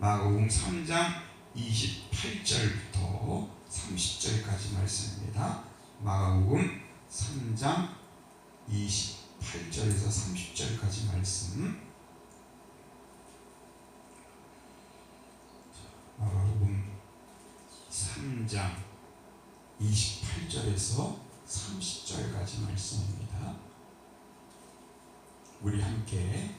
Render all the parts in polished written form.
마가복음 3장 28절부터 30절까지 말씀입니다. 마가복음 3장 28절에서 30절까지 말씀. 마가복음 3장 28절에서 30절까지 말씀입니다. 우리 함께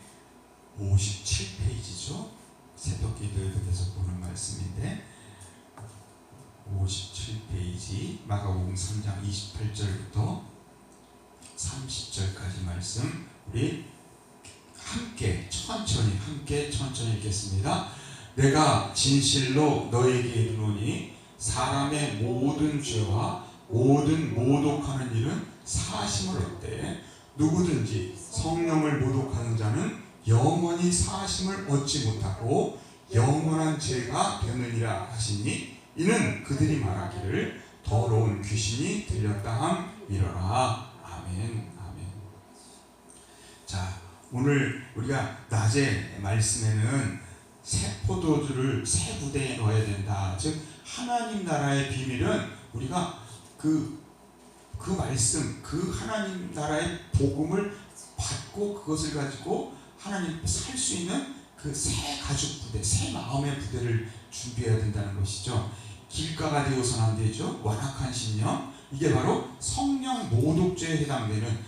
57페이지죠. 새벽기도에서 보는 말씀인데 57페이지 마가복음 3장 28절부터 30절까지 말씀 우리 함께 천천히 읽겠습니다. 내가 진실로 너에게 이르노니 사람의 모든 죄와 모든 모독하는 일은 사하심을 얻되 누구든지 성령을 모독하는 자는 영원히 사하심을 얻지 못하고 영원한 죄가 되느니라 하시니 이는 그들이 말하기를 더러운 귀신이 들렸다 함이러라. 아멘. 자, 오늘 우리가 낮에 말씀에는 새 포도주를 새 부대에 넣어야 된다. 즉 하나님 나라의 비밀은 우리가 그 말씀, 그 하나님 나라의 복음을 받고 그것을 가지고 하나님 살 수 있는 그 새 가죽 부대, 새 마음의 부대를 준비해야 된다는 것이죠. 길가가 되어서는 안 되죠. 완악한 심령, 이게 바로 성령 모독죄에 해당되는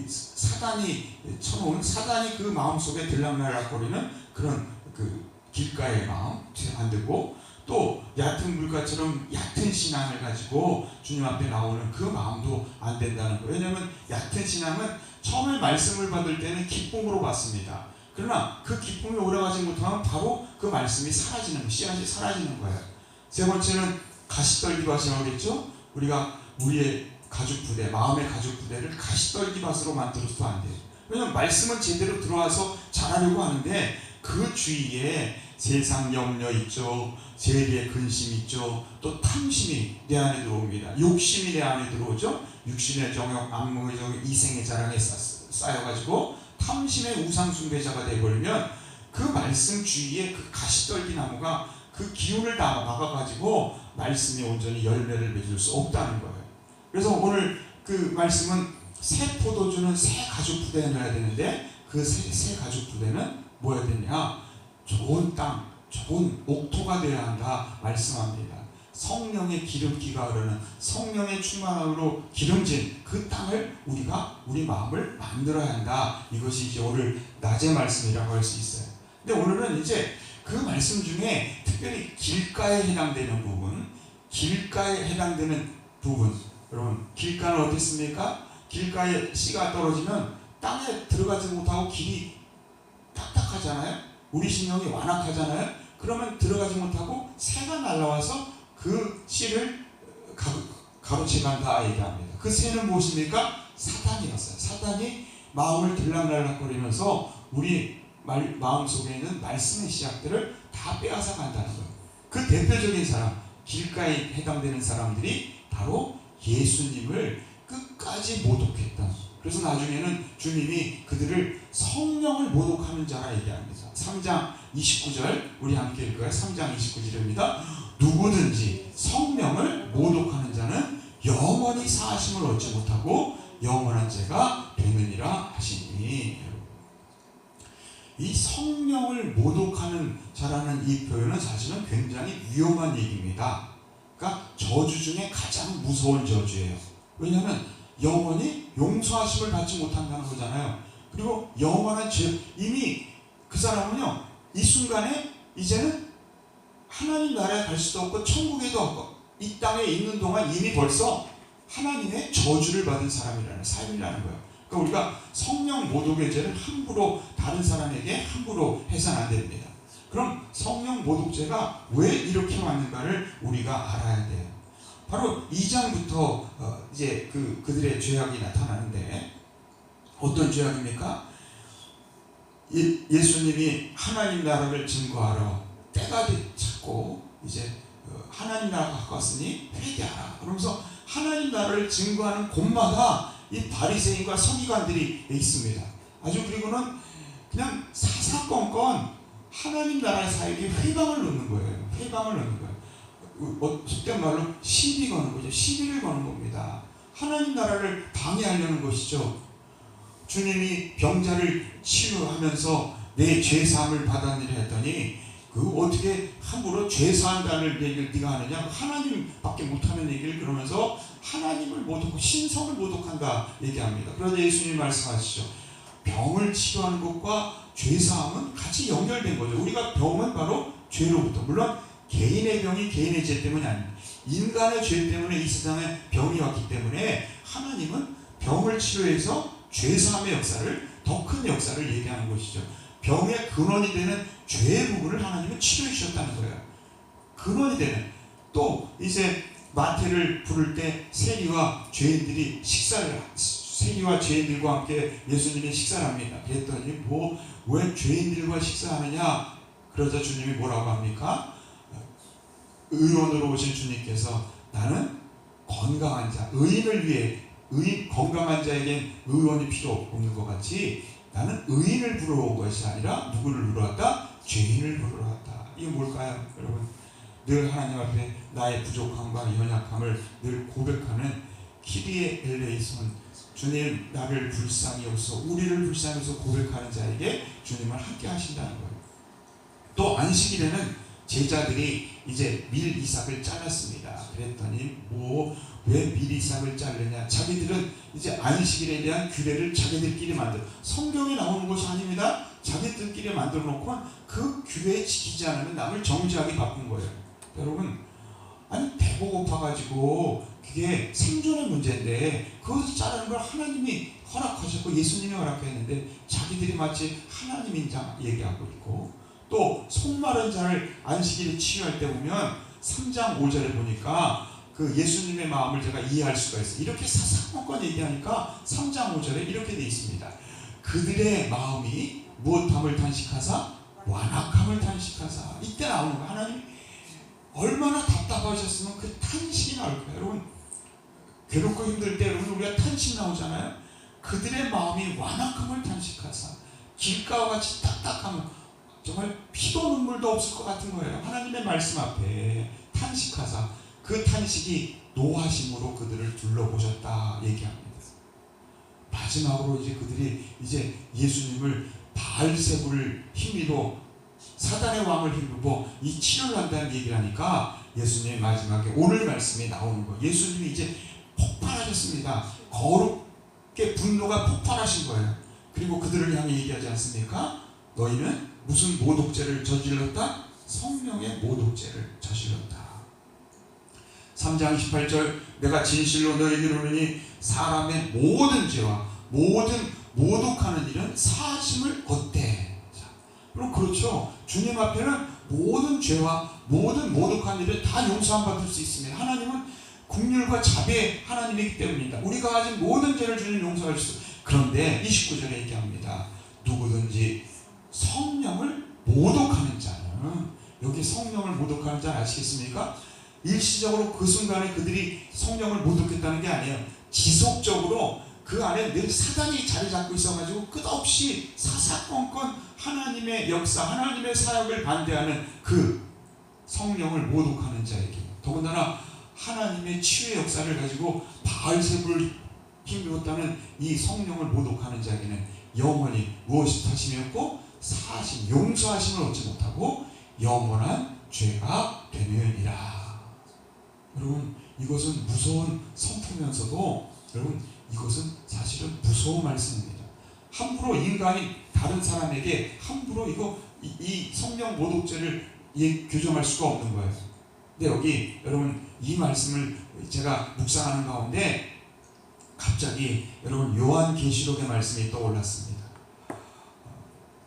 사단이 쳐놓은, 사단이 그 마음속에 들락날락거리는 그런 그 길가의 마음 안 되고, 또 얕은 물가처럼 얕은 신앙을 가지고 주님 앞에 나오는 그 마음도 안 된다는 거예요. 왜냐하면 얕은 신앙은 처음에 말씀을 받을 때는 기쁨으로 받습니다. 그러나 그 기쁨이 오래가지 못하면 바로 그 말씀이 사라지는, 씨앗이 사라지는 거예요. 세 번째는 가시떨기밭이라고 하겠죠. 우리가 우리의 가죽 부대, 마음의 가죽 부대를 가시떨기밭으로 만들어서도 안 돼요. 왜냐하면 말씀은 제대로 들어와서 잘하려고 하는데 그 주위에 세상 염려 있죠, 세리의 근심 있죠, 또 탐심이 내 안에 들어옵니다. 욕심이 내 안에 들어오죠. 육신의 정욕, 안목의 정욕, 이생의 자랑에 쌓여가지고 탐심의 우상 숭배자가 되어버리면 그 말씀 주위에 그 가시떨기 나무가 그 기운을 다 막아가지고 말씀이 온전히 열매를 맺을 수 없다는 거예요. 그래서 오늘 그 말씀은 새 포도주는 새 가죽 부대에 넣어야 되는데 그 새 가죽 부대는 뭐야 되냐? 좋은 땅, 좋은 옥토가 되어야 한다 말씀합니다. 성령의 기름기가 흐르는, 성령의 충만함으로 기름진 그 땅을 우리가 우리 마음을 만들어야 한다. 이것이 이제 오늘 낮의 말씀이라고 할 수 있어요. 근데 오늘은 이제 그 말씀 중에 특별히 길가에 해당되는 부분, 길가에 해당되는 부분. 여러분, 길가는 어떻습니까? 길가에 씨가 떨어지면 땅에 들어가지 못하고 길이 딱딱하잖아요. 우리 신경이 완악하잖아요. 그러면 들어가지 못하고 새가 날아와서 그 씨를 가로채간다 얘기합니다. 그 새는 무엇입니까? 사단이었어요. 사단이 마음을 들락날락거리면서 우리 마음속에 있는 말씀의 씨앗들을 다 빼앗아 간다는 거예요. 그 대표적인 사람, 길가에 해당되는 사람들이 바로 예수님을 끝까지 모독했다. 그래서 나중에는 주님이 그들을 성령을 모독하는 자라 얘기합니다. 3장 29절 우리 함께 읽어요. 3장 29절입니다. 누구든지 성령을 모독하는 자는 영원히 사하심을 얻지 못하고 영원한 죄가 되느니라 하시니. 이 성령을 모독하는 자라는 이 표현은 사실은 굉장히 위험한 얘기입니다. 그러니까 저주 중에 가장 무서운 저주예요. 왜냐하면 영원히 용서하심을 받지 못한다는 거잖아요. 그리고 영원한 죄, 이미 그 사람은요 이 순간에 이제는 하나님 나라에 갈 수도 없고 천국에도 없고 이 땅에 있는 동안 이미 벌써 하나님의 저주를 받은 사람이라는 삶이라는 거예요. 그러니까 우리가 성령 모독의 죄를 함부로 다른 사람에게 함부로 해서는 안 됩니다. 그럼 성령 모독죄가 왜 이렇게 왔는가를 우리가 알아야 돼요. 바로 2장부터 이제 그들의 죄악이 나타나는데 어떤 죄악입니까? 예수님이 하나님 나라를 증거하러 때가 찼고 이제 하나님 나라가 가까웠으니 회개하라. 그러면서 하나님 나라를 증거하는 곳마다 이 바리새인과 서기관들이 있습니다. 아주 그리고는 그냥 사사건건 하나님 나라의 사역에 회방을 놓는 거예요. 회방을 놓는 거예요. 속된 말로 시비 거는 거죠. 시비를 거는 겁니다. 하나님 나라를 방해하려는 것이죠. 주님이 병자를 치유하면서 내 죄사함을 받았느냐 했더니 어떻게 함부로 죄사한다는 얘기를 네가 하느냐? 하나님밖에 못하는 얘기를 그러면서 하나님을 모독하고 신성을 모독한다 얘기합니다. 그러자 예수님이 말씀하시죠. 병을 치료하는 것과 죄사함은 같이 연결된 거죠. 우리가 병은 바로 죄로부터, 물론 개인의 병이 개인의 죄 때문이 아닙니다. 인간의 죄 때문에 이 세상에 병이 왔기 때문에 하나님은 병을 치료해서 죄사함의 역사를, 더 큰 역사를 얘기하는 것이죠. 병의 근원이 되는 죄의 부분을 하나님은 치료해 주셨다는 거예요. 근원이 되는. 또 이제 마태를 부를 때 세리와 죄인들이 세리와 죄인들과 함께 예수님이 식사를 합니다. 그랬더니 왜 죄인들과 식사하느냐? 그러자 주님이 뭐라고 합니까? 의원으로 오신 주님께서 나는 건강한 자, 의인을 위해, 건강한 자에겐 의원이 필요 없는 것 같이 나는 의인을 부르러 온 것이 아니라 누구를 부르러 왔다? 죄인을 부르러 왔다. 이게 뭘까요? 여러분, 늘 하나님 앞에 나의 부족함과 연약함을 늘 고백하는 키리에 엘레이손, 주님 나를 불쌍히 여기서 우리를 불쌍히 여기서 고백하는 자에게 주님은 함께 하신다는 거예요. 또 안식일에는 제자들이 이제 밀 이삭을 잘랐습니다. 그랬더니 왜 밀 이삭을 자르냐? 자기들은 이제 안식일에 대한 규례를 자기들끼리 성경에 나오는 것이 아닙니다. 자기들끼리 만들어 놓고 그 규례에 지키지 않으면 남을 정죄하기 바쁜 거예요. 여러분, 아니 배가 고파가지고 그게 생존의 문제인데 그것을 자르는 걸 하나님이 허락하셨고 예수님이 허락했는데 자기들이 마치 하나님인 자 얘기하고 있고, 또 손마른 자를 안식일에 치유할 때 보면 3장 5절에 보니까 그 예수님의 마음을 제가 이해할 수가 있어요. 이렇게 사사건건 얘기하니까 3장 5절에 이렇게 돼 있습니다. 그들의 마음이 무엇함을 탄식하사 완악함을 탄식하사. 이때 나오는 거. 하나님 얼마나 답답하셨으면 그 탄식이 나올까요? 여러분, 괴롭고 힘들 때 여러분 우리가 탄식 나오잖아요. 그들의 마음이 완악함을 탄식하사. 길가와 같이 딱딱하면 정말 피도 눈물도 없을 것 같은 거예요. 하나님의 말씀 앞에 탄식하사 그 탄식이 노하심으로 그들을 둘러보셨다 얘기합니다. 마지막으로 이제 그들이 이제 예수님을 바알세불을 힘입어 사단의 왕을 힘입어 이 치료를 한다는 얘기를 하니까 예수님의 마지막에 오늘 말씀이 나오는 거예요. 예수님이 이제 폭발하셨습니다. 거룩게 분노가 폭발하신 거예요. 그리고 그들을 향해 얘기하지 않습니까? 너희는 무슨 모독죄를 저질렀다? 성령의 모독죄를 저질렀다. 3장 18절 내가 진실로 너희에게 이르노니 사람의 모든 죄와 모든 모독하는 일은 사하심을 얻되. 그럼 그렇죠. 주님 앞에는 모든 죄와 모든 모독한 일을 다 용서함 받을 수 있습니다. 하나님은 긍휼과 자비의 하나님이기 때문입니다. 우리가 가진 모든 죄를 주님 용서할 수. 그런데 29절에 얘기합니다. 누구든지 성령을 모독하는 자는, 여기 성령을 모독하는 자 아시겠습니까? 일시적으로 그 순간에 그들이 성령을 모독했다는 게 아니에요. 지속적으로 그 안에 늘 사단이 자리 잡고 있어가지고 끝없이 사사건건 하나님의 역사, 하나님의 사역을 반대하는 그 성령을 모독하는 자에게, 더군다나 하나님의 치유의 역사를 가지고 바알세불을 힘입었다는 이 성령을 모독하는 자에게는 영원히 무엇이 탓이었고 사하심, 용서하심을 얻지 못하고 영원한 죄가 되느니라. 여러분, 이것은 무서운 선포면서도 여러분 이것은 사실은 무서운 말씀입니다. 함부로 인간이 다른 사람에게 함부로 이 성령 모독죄를 규정할 수가 없는 거예요. 근데 여기 여러분 이 말씀을 제가 묵상하는 가운데 갑자기 여러분 요한계시록의 말씀이 떠올랐습니다.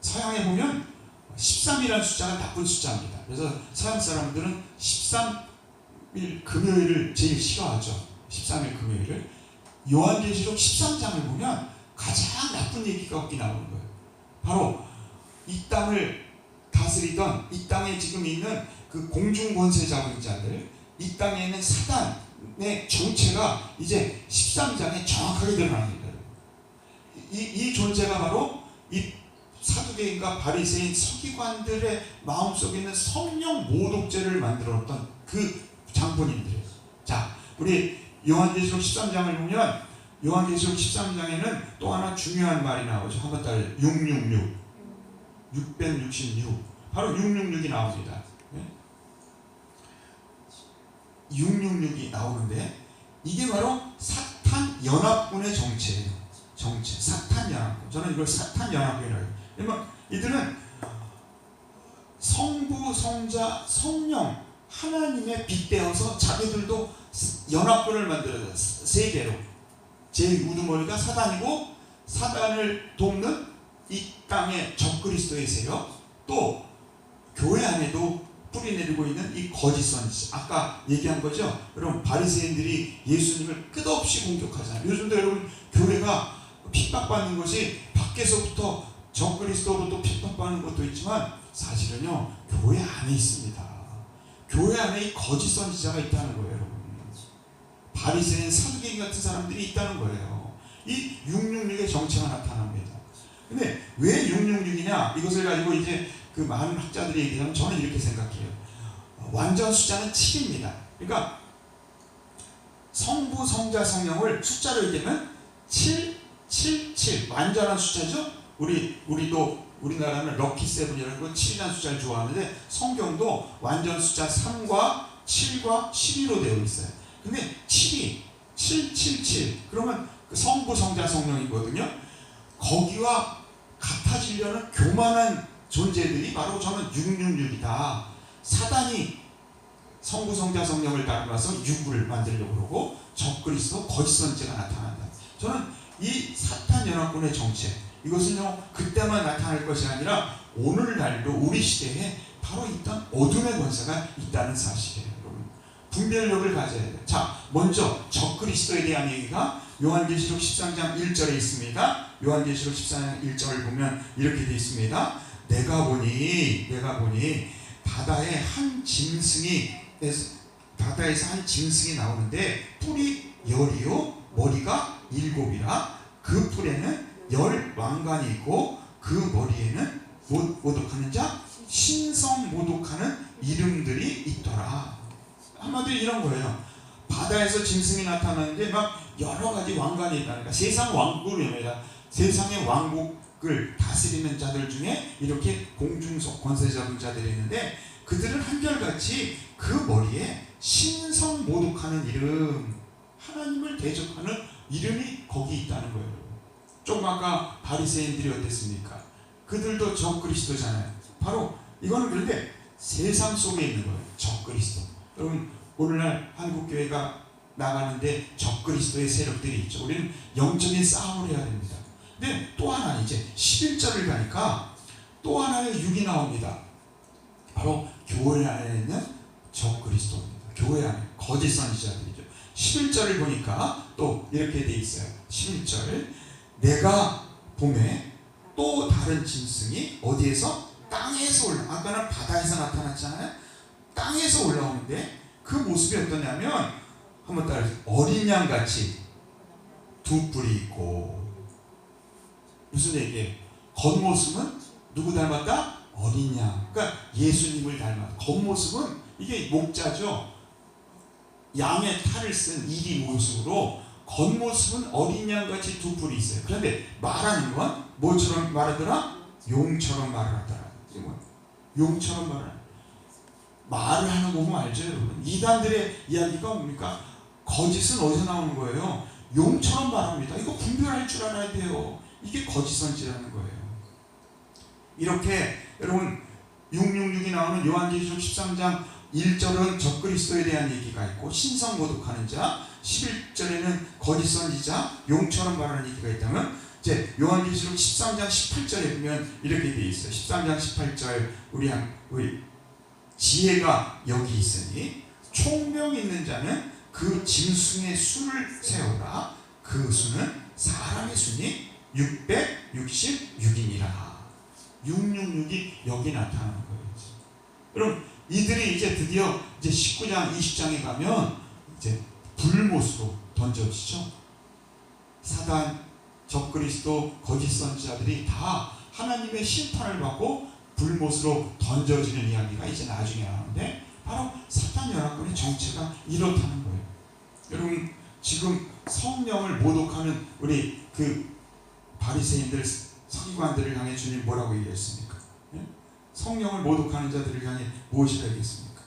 서양에 보면 13이라는 숫자가 나쁜 숫자입니다. 그래서 서양 사람들은 13일 금요일을 제일 싫어하죠. 13일 금요일을. 요한계시록 13장을 보면 가장 나쁜 얘기가 거기 나오는 거예요. 바로 이 땅을 다스리던, 이 땅에 지금 있는 그 공중권세 잡은 자들, 이 땅에 있는 사단의 정체가 이제 13장에 정확하게 드러납니다. 이 존재가 바로 이 사두개인과 바리새인 서기관들의 마음속에 있는 성령 모독죄를 만들었던 그 장본인들이에요. 자, 우리 요한계시록 13장을 보면 요한계시록 13장에는 또 하나 중요한 말이 나오죠. 한번 따라요. 666. 666. 바로 666이 나옵니다. 666이 나오는데 이게 바로 사탄 연합군의 정체예요. 정체. 사탄 연합군. 저는 이걸 사탄 연합군이라고 해요. 왜냐면 이들은 성부, 성자, 성령 하나님에 빗대어서 자기들도 연합군을 만들어요. 세 개로. 제 우두머리가 사단이고 사단을 돕는 이 땅의 적그리스도의 세력, 또 교회 안에도 뿌리내리고 있는 이 거짓 선지자. 아까 얘기한 거죠. 여러분 바리새인들이 예수님을 끝없이 공격하잖아요. 요즘도 여러분 교회가 핍박받는 것이 밖에서부터 적그리스도로도 핍박받는 것도 있지만 사실은요 교회 안에 있습니다. 교회 안에 이 거짓 선지자가 있다는 거예요. 여러분 바리새인 사두개인 같은 사람들이 있다는 거예요. 이 666의 정체가 나타납니다. 근데 왜 666이냐 이것을 가지고 이제 그 많은 학자들이 얘기하면 저는 이렇게 생각해요. 완전 숫자는 7입니다. 그러니까 성부, 성자, 성령을 숫자로 얘기하면 7, 7, 7 완전한 숫자죠. 우리나라는 럭키 세븐이라는 거 7이라는 숫자를 좋아하는데 성경도 완전 숫자 3과 7과 12로 되어 있어요. 근데 7이 7, 7, 7 그러면 그 성부, 성자, 성령이거든요. 거기와 같아지려는 교만한 존재들이 바로 저는 666이다. 사단이 성부, 성자, 성령을 닮아서 6을 만들려고 그러고 적그리스도 거짓 선지자가 나타난다. 저는 이 사탄 연합군의 정체 이것은요 그때만 나타날 것이 아니라 오늘날도 우리 시대에 바로 있던 어둠의 권세가 있다는 사실이에요. 여러분 분별력을 가져야 돼요. 자, 먼저 적그리스도에 대한 얘기가 요한계시록 13장 1절에 있습니다. 요한계시록 14장 1절을 보면 이렇게 되어 있습니다. 내가 보니 바다에 바다에서 한 짐승이 나오는데 뿔이 10이요 머리가 7이라 그 뿔에는 10 왕관이 있고 그 머리에는 모독하는 자 신성 모독하는 이름들이 있더라. 한마디로 이런 거예요. 바다에서 짐승이 나타나는데 막 여러 가지 왕관이 있다니까 세상 왕국입니다. 세상의 왕국을 다스리는 자들 중에 이렇게 공중석 권세 잡은 자들이 있는데 그들은 한결같이 그 머리에 신성 모독하는 이름, 하나님을 대적하는 이름이 거기 있다는 거예요. 조금 아까 바리새인들이 어땠습니까? 그들도 적그리스도잖아요. 바로 이거는 그런데 세상 속에 있는 거예요. 적그리스도. 여러분 오늘날 한국교회가 나가는데 적그리스도의 세력들이 있죠. 우리는 영적인 싸움을 해야 됩니다. 근데 또 하나 이제 11절을 가니까 또 하나의 6이 나옵니다. 바로 교회 안에 있는 적그리스도입니다. 교회 안에 거짓 선지자들이죠. 11절을 보니까 또 이렇게 돼 있어요. 11절 내가 봄에 또 다른 짐승이 어디에서? 땅에서 올라. 아까는 바다에서 나타났잖아요. 땅에서 올라오는데 그 모습이 어떠냐면 한번 따라해주세요. 어린 양같이 두 뿔이 있고 무슨 얘기예요? 겉모습은 누구 닮았다? 어린 양. 그러니까 예수님을 닮았다. 겉모습은 이게 목자죠. 양의 탈을 쓴 이리 모습으로 겉모습은 어린 양같이 두 뿔이 있어요. 그런데 말하는 건 뭐처럼 말하더라? 용처럼 말을 하더라. 용처럼 말을 하는 거 보면 알죠, 여러분? 이단들의 이야기가 뭡니까? 거짓은 어디서 나오는 거예요? 용처럼 말합니다. 이거 분별할 줄 알아야 돼요. 이게 거짓 선지라는 거예요. 이렇게 여러분 666이 나오는 요한계시록 13장 1절은 적그리스도에 대한 얘기가 있고 신성 모독하는 자, 11절에는 거짓 선지자, 용처럼 말하는 얘기가 있다면 이제 요한계시록 13장 18절에 보면 이렇게 되어 있어요. 13장 18절 우리 지혜가 여기 있으니 총명 있는 자는 그 짐승의 수를 세우라. 그 수는 사람의 수니 666이니라. 666이 여기 나타나는 거예요. 여러분 이들이 이제 드디어 이제 19장 20장에 가면 이제 불못으로 던져지죠. 사단, 적그리스도, 거짓 선지자들이 다 하나님의 심판을 받고 불못으로 던져지는 이야기가 이제 나중에 나오는데, 바로 사탄 연합군의 정체가 이렇다는 거예요. 여러분, 지금 성령을 모독하는 우리 그 바리새인들, 서기관들을 향해 주님 뭐라고 얘기했습니까? 예? 성령을 모독하는 자들을 향해 무엇이라 얘기했습니까?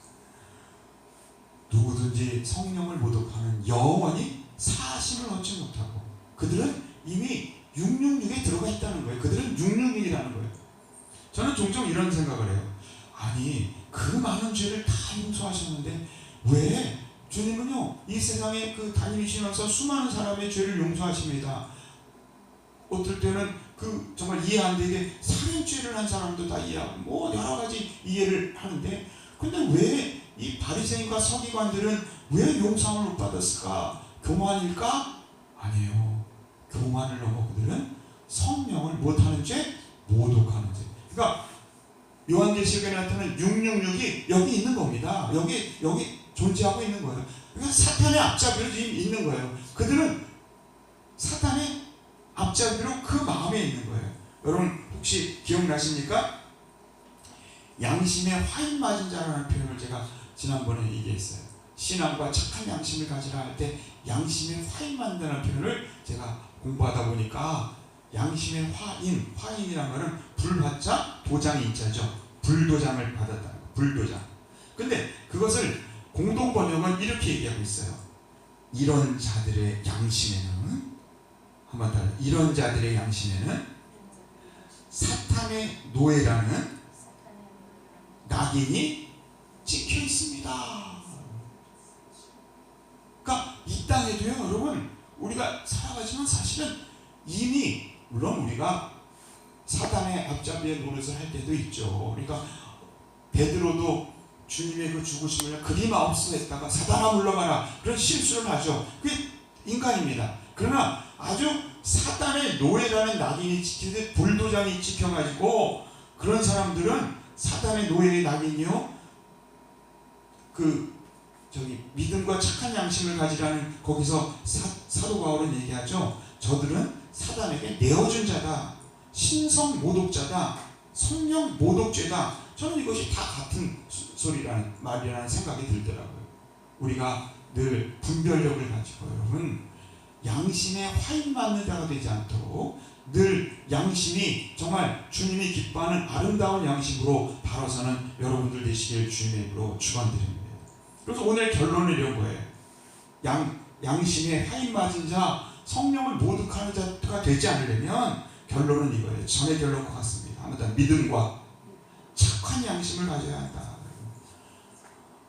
누구든지 성령을 모독하는 영원히 사심을 얻지 못하고, 그들은 이미 666에 들어가 있다는 거예요. 그들은 666이라는 거예요. 저는 종종 이런 생각을 해요. 아니, 그 많은 죄를 다 용서하셨는데 왜 주님은요, 이 세상에 그 다니시면서 수많은 사람의 죄를 용서하십니다. 어떨 때는 그 정말 이해 안 되게 살인죄를 한 사람도 다 이해하고 뭐 여러 가지 이해를 하는데, 근데 왜 이 바리새인과 서기관들은 왜 용서를 못 받았을까? 교만일까? 아니에요. 교만을 넘어 그들은 성령을 못하는 죄, 모독하는 죄. 그러니까 요한계시록에 나타나는 666이 여기 있는 겁니다. 여기 존재하고 있는 거예요. 그러니까 사탄의 앞잡이로 지금 있는 거예요. 그들은 사탄의 앞잡이로 그 마음에 있는 거예요. 여러분 혹시 기억나십니까? 양심에 화인 맞은 자라는 표현을 제가 지난번에 얘기했어요. 신앙과 착한 양심을 가지라 할 때 양심에 화인 맞는다는 표현을 제가 공부하다 보니까, 양심의 화인이란 말은 불화자 도장인자죠. 불도장을 받았다는 거, 불도장. 근데 그것을 공동 번역은 이렇게 얘기하고 있어요. 이런 자들의 양심에는, 한번 더, 이런 자들의 양심에는 사탄의 노예라는 낙인이 찍혀 있습니다. 그러니까 이 땅에도요, 여러분, 우리가 살아가지만 사실은 이미, 물론 우리가 사탄의 앞잡이의 노릇을 할 때도 있죠. 그러니까 베드로도 주님의 그 죽으심을 그리마옵소 했다가 사탄아 물러가라, 그런 실수를 하죠. 그게 인간입니다. 그러나 아주 사탄의 노예라는 낙인이 찍히듯 불도장이 찍혀가지고, 그런 사람들은 사탄의 노예의 낙인이요, 믿음과 착한 양심을 가지라는, 거기서 사도 바울은 얘기하죠. 저들은 사단에게 내어준 자다, 신성 모독자다, 성령 모독죄다. 저는 이것이 다 같은 소리라는 말이라는 생각이 들더라고요. 우리가 늘 분별력을 가지고, 여러분, 양심에 화인 맞는 자가 되지 않도록 늘 양심이 정말 주님이 기뻐하는 아름다운 양심으로 바라서는 여러분들 되시길 주님의 이름으로 축원드립니다. 그래서 오늘 결론을 이런 거예요. 양심에 화인 맞은 자, 성령을 모독하는 자가 되지 않으려면 결론은 이거예요. 전의 결론과 같습니다. 아무튼 믿음과 착한 양심을 가져야 한다.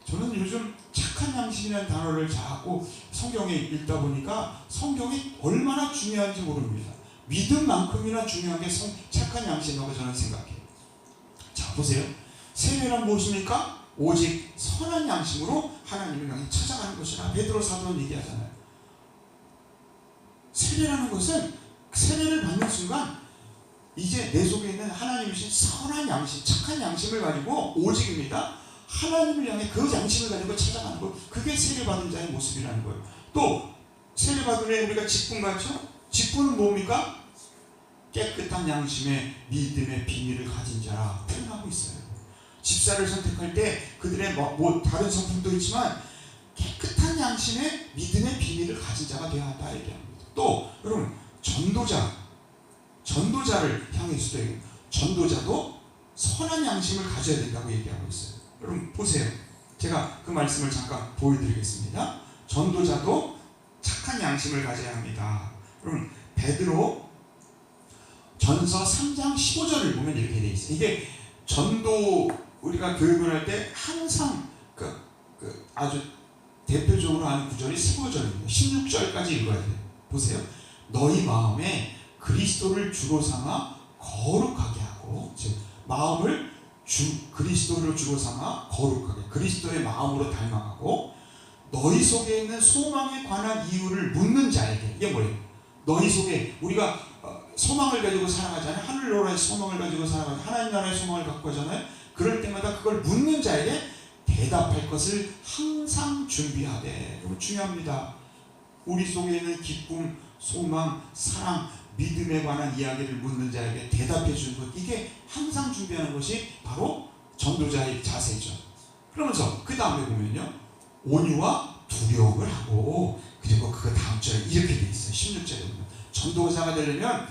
저는 요즘 착한 양심이라는 단어를 자꾸 성경에 읽다 보니까 성경이 얼마나 중요한지 모릅니다. 믿음만큼이나 중요한 게 착한 양심이라고 저는 생각해요. 자, 보세요. 세례란 무엇입니까? 오직 선한 양심으로 하나님을 향해 찾아가는 것이라 베드로 사도는 얘기하잖아요. 세례라는 것은, 세례를 받는 순간 이제 내 속에 있는 하나님이 주신 선한 양심, 착한 양심을 가지고, 오직입니다, 하나님을 향해 그 양심을 가지고 찾아가는 것, 그게 세례받은 자의 모습이라는 거예요. 또 세례받은 후에 우리가 직분 갖죠? 직분은 뭡니까? 깨끗한 양심의 믿음의 비밀을 가진 자라 표현하고 있어요. 집사를 선택할 때 그들의 다른 성품도 있지만 깨끗한 양심의 믿음의 비밀을 가진 자가 되어야 한다 얘기합니다. 또 여러분, 전도자를 향해서도 전도자도 선한 양심을 가져야 된다고 얘기하고 있어요. 여러분 보세요. 제가 그 말씀을 잠깐 보여드리겠습니다. 전도자도 착한 양심을 가져야 합니다. 여러분 베드로 전서 3장 15절을 보면 이렇게 되어 있어요. 이게 전도, 우리가 교육을 할 때 항상 아주 대표적으로 하는 구절이 15절입니다. 16절까지 읽어야 돼요. 보세요. 너희 마음에 그리스도를 주로 삼아 거룩하게 하고, 즉 마음을 그리스도를 주로 삼아 거룩하게, 그리스도의 마음으로 닮아가고, 너희 속에 있는 소망에 관한 이유를 묻는 자에게, 이게 뭐예요? 너희 속에, 우리가 소망을 가지고 살아가잖아요. 하늘나라의 소망을 가지고 살아가잖아요. 하나님 나라의 소망을 갖고 하잖아요. 그럴 때마다 그걸 묻는 자에게 대답할 것을 항상 준비하되. 이거 중요합니다. 우리 속에 있는 기쁨, 소망, 사랑, 믿음에 관한 이야기를 묻는 자에게 대답해 주는 것, 이게 항상 준비하는 것이 바로 전도자의 자세죠. 그러면서 그 다음에 보면요, 온유와 두려움을 하고, 그리고 그 다음 절에 이렇게 돼 있어요. 16절에 보면 전도자가 되려면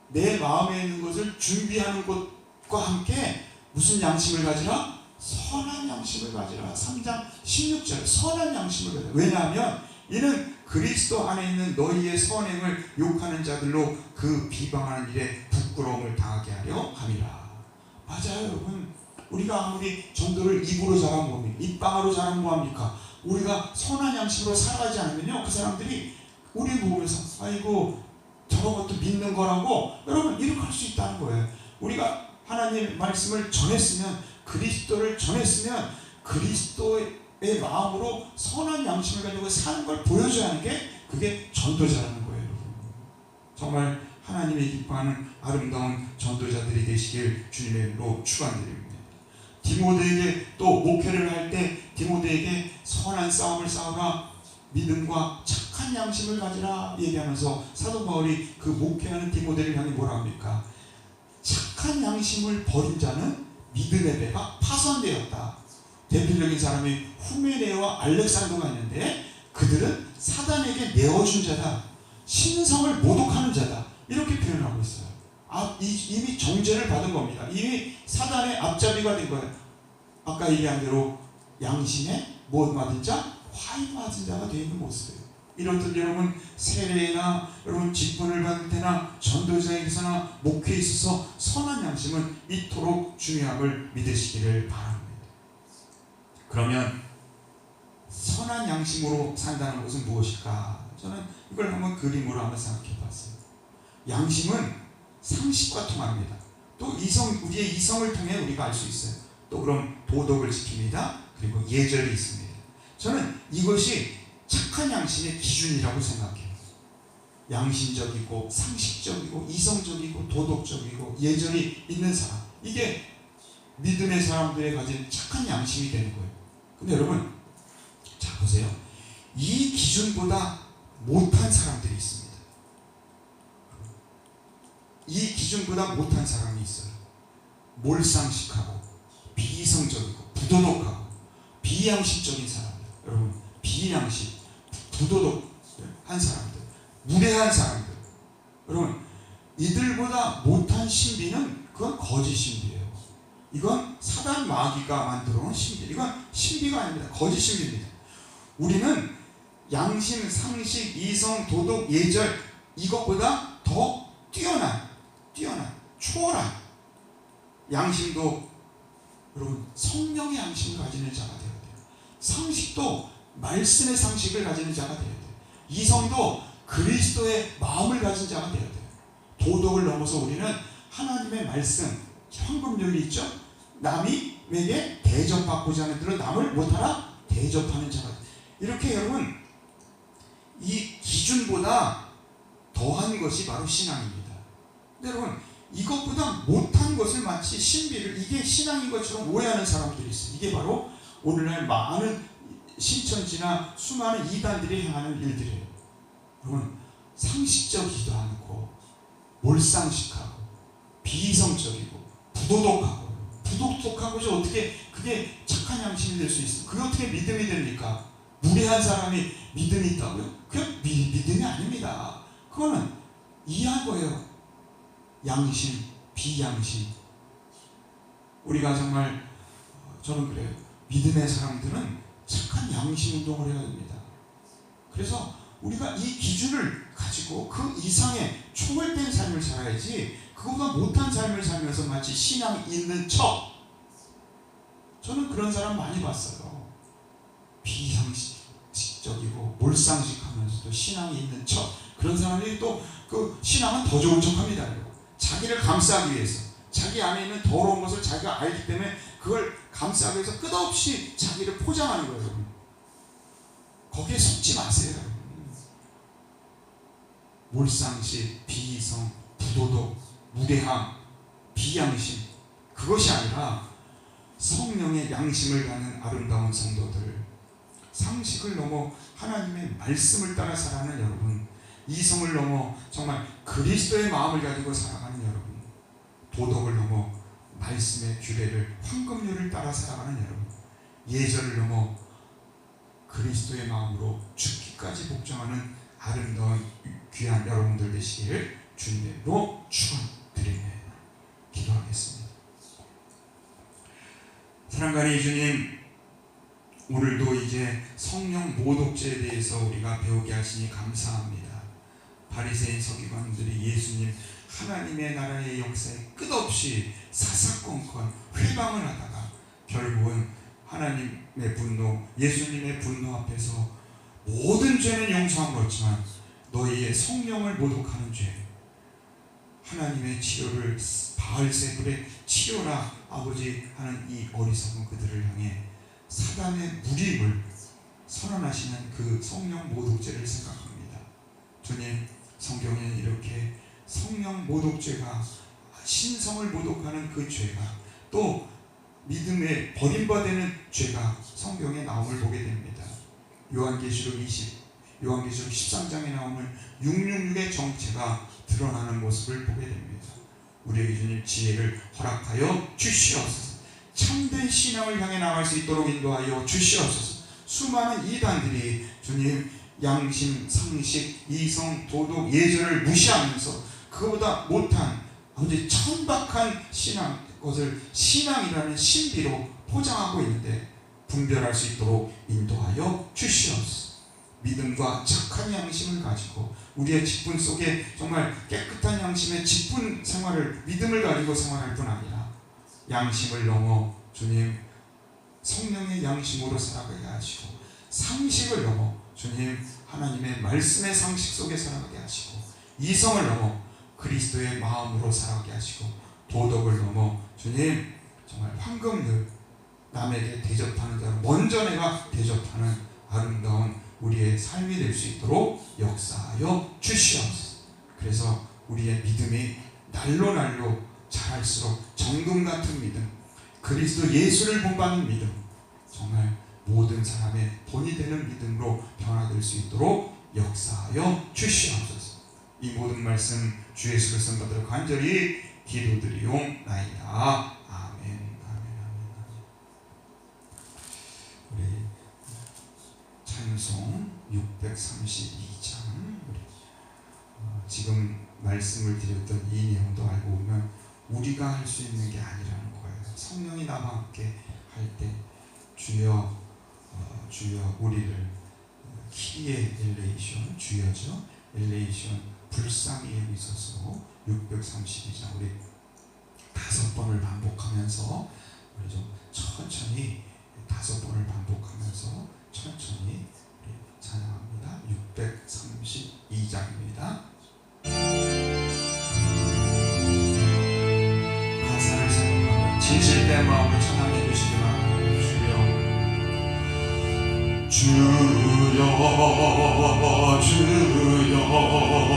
내 마음에 있는 것을 준비하는 것과 함께 무슨 양심을 가지라? 선한 양심을 가지라. 3장 16절 선한 양심을 가지라. 왜냐하면 이는 그리스도 안에 있는 너희의 선행을 욕하는 자들로 그 비방하는 일에 부끄러움을 당하게 하려 함이라. 맞아요, 여러분. 우리가 아무리 전도를 입으로 잘하면 뭡니까? 입방아로 잘하면 뭐합니까? 우리가 선한 양심으로 살아가지 않으면요, 그 사람들이 우리 보면서 아이고 저런 것도 믿는 거라고, 여러분, 이렇게 할 수 있다는 거예요. 우리가 하나님의 말씀을 전했으면, 그리스도를 전했으면 그리스도의 마음으로 선한 양심을 가지고 사는 걸 보여줘야 하는 게, 그게 전도자라는 거예요, 여러분. 정말 하나님의 기뻐하는 아름다운 전도자들이 되시길 주님으로 축원드립니다. 디모데에게 또 목회를 할 때 디모데에게 선한 싸움을 싸우라, 믿음과 착한 양심을 가지라 얘기하면서 사도 바울이 그 목회하는 디모데를 향해 뭐라 합니까? 착한 양심을 버린 자는 믿음의 배가 파손되었다. 대표적인 사람이 후메네와 알렉산더가 있는데, 그들은 사단에게 내어준 자다, 신성을 모독하는 자다, 이렇게 표현하고 있어요. 이미 정죄를 받은 겁니다. 이미 사단의 앞잡이가 된 거예요. 아까 얘기한 대로 양심에 뭐 맞은 자? 화인 맞은 자가 되어 있는 모습이에요. 이렇듯 여러분 세례나 여러분 직분을 받을 때나 전도자에게서나 목회에 있어서 선한 양심은 이토록 중요함을 믿으시기를 바랍니다. 그러면 선한 양심으로 산다는 것은 무엇일까? 저는 이걸 한번 그림으로 한번 생각해 봤어요. 양심은 상식과 통합니다. 또 우리의 이성을 통해 우리가 알 수 있어요. 또 그럼 도덕을 지킵니다. 그리고 예절이 있습니다. 저는 이것이 착한 양심의 기준이라고 생각해요. 양심적이고 상식적이고 이성적이고 도덕적이고 예절이 있는 사람, 이게 믿음의 사람들이 가진 착한 양심이 되는 거예요. 근데 여러분, 자 보세요. 이 기준보다 못한 사람들이 있습니다. 이 기준보다 못한 사람이 있어요. 몰상식하고 비이성적이고 부도덕하고 비양심적인 사람들. 여러분, 비양심, 부도덕한 사람들, 무례한 사람들. 여러분, 이들보다 못한 신비는 그건 거짓 신비예요. 이건 사단 마귀가 만들어 놓은 신비. 이건 신비가 아닙니다. 거짓 신비입니다. 우리는 양심, 상식, 이성, 도덕, 예절, 이것보다 더 뛰어난, 초월한 양심도, 여러분, 성령의 양심을 가지는 자가 되어야 돼요. 상식도 말씀의 상식을 가지는 자가 되어야 돼요. 이성도 그리스도의 마음을 가진 자가 되어야 돼요. 도덕을 넘어서 우리는 하나님의 말씀, 황금윤리 있죠? 남에게 대접받고자 하는 들은 남을 못하라 대접하는 자가 돼요. 이렇게 여러분, 이 기준보다 더한 것이 바로 신앙입니다. 근데 여러분, 이것보다 못한 것을 마치 신비를, 이게 신앙인 것처럼 오해하는 사람들이 있어요. 이게 바로 오늘날 많은 신천지나 수많은 이단들이 행하는 일들이에요. 여러분, 상식적이지도 않고 몰상식하고 비이성적이고 부도덕하고 어떻게 그게 착한 양심이 될 수 있어요? 그게 어떻게 믿음이 됩니까? 무례한 사람이 믿음이 있다고요? 그게 믿음이 아닙니다. 그거는 이해한 거예요. 양심, 비양심. 우리가 정말, 저는 그래요. 믿음의 사람들은 착한 양심 운동을 해야 됩니다. 그래서 우리가 이 기준을 가지고 그 이상의 초월된 삶을 살아야지, 그거보다 못한 삶을 살면서 마치 신앙이 있는 척. 저는 그런 사람 많이 봤어요. 비상식적이고 몰상식하면서도 신앙이 있는 척. 그런 사람들이 또 그 신앙은 더 좋은 척합니다. 자기를 감싸기 위해서, 자기 안에 있는 더러운 것을 자기가 알기 때문에 그걸 감싸기 위해서 끝없이 자기를 포장하는 거예요. 거기에 속지 마세요. 몰상식, 비이성, 부도덕, 무례함, 비양심, 그것이 아니라 성령의 양심을 가는 아름다운 성도들, 상식을 넘어 하나님의 말씀을 따라 살아가는 여러분, 이성을 넘어 정말 그리스도의 마음을 가지고 살아가는 여러분, 도덕을 넘어 말씀의 규례를, 황금률을 따라 살아가는 여러분, 예절을 넘어 그리스도의 마음으로 죽기까지 복종하는 아름다운 귀한 여러분들 되시길 주님으로 축원드리며 기도하겠습니다. 사랑하는 주님, 오늘도 이제 성령 모독죄에 대해서 우리가 배우게 하시니 감사합니다. 바리새인 서기관들이 예수님 하나님의 나라의 역사에 끝없이 사사건건 회방을 하다가 결국은 하나님의 분노, 예수님의 분노 앞에서 모든 죄는 용서한 거지만 너희의 성령을 모독하는 죄, 하나님의 치료를 바알세불의 치료라 아버지 하는 이 어리석은 그들을 향해 사단의 무림을 선언하시는 그 성령 모독죄를 생각합니다. 주님, 성경에 이렇게 성령 모독죄가, 신성을 모독하는 그 죄가, 또 믿음에 버림받는 죄가 성경에 나옴을 보게 됩니다. 요한계시록 13장에 나오는 666의 정체가 드러나는 모습을 보게 됩니다. 우리에게 주님 지혜를 허락하여 주시옵소서. 참된 신앙을 향해 나갈 수 있도록 인도하여 주시옵소서. 수많은 이단들이 주님 양심, 상식, 이성, 도덕, 예절을 무시하면서 그보다 못한 아버지 천박한 신앙, 것을 신앙이라는 신비로 포장하고 있는데 분별할 수 있도록 인도하여 주시옵소서. 믿음과 착한 양심을 가지고 우리의 직분 속에 정말 깨끗한 양심의 직분 생활을, 믿음을 가지고 생활할 뿐 아니라 양심을 넘어 주님 성령의 양심으로 살아가게 하시고, 상식을 넘어 주님 하나님의 말씀의 상식 속에 살아가게 하시고, 이성을 넘어 그리스도의 마음으로 살아가게 하시고, 도덕을 넘어 주님 정말 황금을 남에게 대접하는 자로 먼저 내가 대접하는 아름다운 우리의 삶이 될 수 있도록 역사하여 주시옵소서. 그래서 우리의 믿음이 날로 날로 자랄수록 정금 같은 믿음, 그리스도 예수를 본받는 믿음, 정말 모든 사람의 본이 되는 믿음으로 변화될 수 있도록 역사하여 주시옵소서. 이 모든 말씀 주 예수 그리스도 받들어 간절히 기도드리옵나이다. 아멘. 우리 찬송 632장, 지금 말씀을 드렸던 이 내용도 알고 보면 우리가 할 수 있는 게 아니라는 거예요. 성령이 나와 함께 할 때 주여 우리를 키리에 엘레이션, 주여죠, 엘레이션 불쌍히 여기소서. 632장 우리 5번을 반복하면서 우리 좀 천천히 5번을 반복하면서 천천히 우리 찬양합니다. 632장입니다. 가사를 생각하며 진실된 마음을 찬양해 주시기 바랍니다. 주여 주여